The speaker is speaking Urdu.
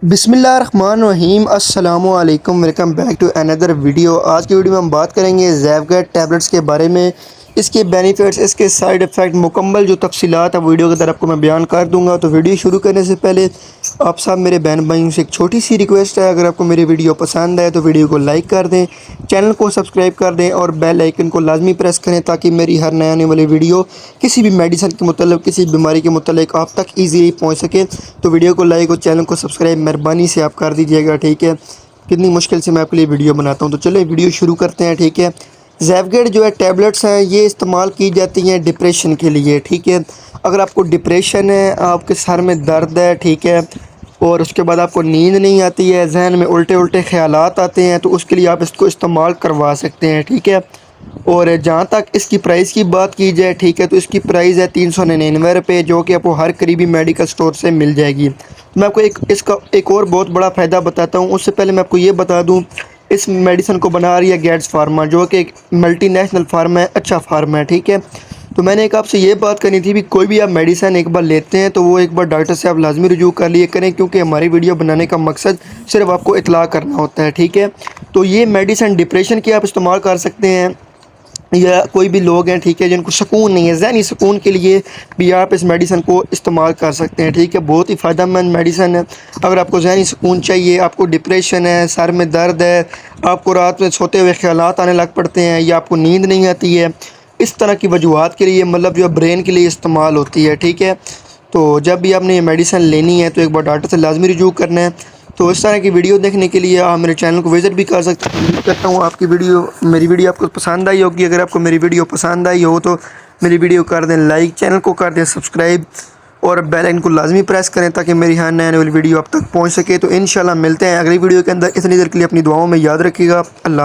بسم اللہ الرحمن الرحیم۔ السلام علیکم، welcome back to another video. آج کی ویڈیو میں ہم بات کریں گے زیوگیٹ ٹیبلٹس کے بارے میں، اس کے بینیفٹس، اس کے سائیڈ ایفیکٹ، مکمل جو تفصیلات ہے ویڈیو کے اندر آپ کو میں بیان کر دوں گا۔ تو ویڈیو شروع کرنے سے پہلے آپ سب میرے بہن بھائیوں سے ایک چھوٹی سی ریکویسٹ ہے، اگر آپ کو میری ویڈیو پسند ہے تو ویڈیو کو لائک کر دیں، چینل کو سبسکرائب کر دیں اور بیل آئیکن کو لازمی پریس کریں تاکہ میری ہر نئے آنے والی ویڈیو کسی بھی میڈیسن کے متعلق، کسی بیماری کے متعلق آپ تک ایزیلی پہنچ سکے۔ تو ویڈیو کو لائک اور چینل کو سبسکرائب مہربانی سے آپ کر دیجیے گا، ٹھیک ہے؟ کتنی مشکل سے میں آپ کے لیے ویڈیو بناتا ہوں۔ تو چلیں ویڈیو شروع کرتے ہیں، ٹھیک ہے؟ زیوگیٹ جو ہے ٹیبلٹس ہیں، یہ استعمال کی جاتی ہیں ڈپریشن کے لیے، ٹھیک ہے؟ اگر آپ کو ڈپریشن ہے، آپ کے سر میں درد ہے، ٹھیک ہے، اور اس کے بعد آپ کو نیند نہیں آتی ہے، ذہن میں الٹے خیالات آتے ہیں، تو اس کے لیے آپ اس کو استعمال کروا سکتے ہیں، ٹھیک ہے؟ اور جہاں تک اس کی پرائز کی بات کی جائے، ٹھیک ہے، تو اس کی پرائز ہے 399 روپے، جو کہ آپ کو ہر قریبی میڈیکل سٹور سے مل جائے گی۔ میں آپ کو اس کا ایک اور بہت بڑا فائدہ بتاتا ہوں۔ اس سے پہلے میں آپ کو یہ بتا دوں، اس میڈیسن کو بنا رہی ہے گیٹس فارما، جو کہ ایک ملٹی نیشنل فارما ہے، اچھا فارما ہے، ٹھیک ہے؟ تو میں نے ایک آپ سے یہ بات کرنی تھی بھی کوئی بھی آپ میڈیسن ایک بار لیتے ہیں تو وہ ایک بار ڈاکٹر سے آپ لازمی رجوع کر لیے کریں، کیونکہ ہماری ویڈیو بنانے کا مقصد صرف آپ کو اطلاع کرنا ہوتا ہے، ٹھیک ہے؟ تو یہ میڈیسن ڈپریشن کی آپ استعمال کر سکتے ہیں، یا کوئی بھی لوگ ہیں، ٹھیک ہے، جن کو سکون نہیں ہے، ذہنی سکون کے لیے بھی آپ اس میڈیسن کو استعمال کر سکتے ہیں، ٹھیک ہے؟ بہت ہی فائدہ مند میڈیسن ہے۔ اگر آپ کو ذہنی سکون چاہیے، آپ کو ڈپریشن ہے، سر میں درد ہے، آپ کو رات میں سوتے ہوئے خیالات آنے لگ پڑتے ہیں، یا آپ کو نیند نہیں آتی ہے، اس طرح کی وجوہات کے لیے، مطلب جو برین کے لیے استعمال ہوتی ہے، ٹھیک ہے؟ تو جب بھی آپ نے یہ میڈیسن لینی ہے تو ایک بار ڈاکٹر سے لازمی رجوع کرنا ہے۔ تو اس طرح کی ویڈیو دیکھنے کے لیے آپ میرے چینل کو وزٹ بھی کر سکتے ہیں۔ امید کرتا ہوں آپ کی میری ویڈیو آپ کو پسند آئی ہوگی۔ اگر آپ کو میری ویڈیو پسند آئی ہو تو میری ویڈیو کر دیں لائک، چینل کو کر دیں سبسکرائب اور بیل آئکن کو لازمی پریس کریں تاکہ میری ہر نئے آنے والی ویڈیو آپ تک پہنچ سکے۔ تو انشاءاللہ ملتے ہیں اگلی ویڈیو کے اندر۔ اتنی دیر کے لیے اپنی دعاؤں میں یاد رکھیے گا۔ اللہ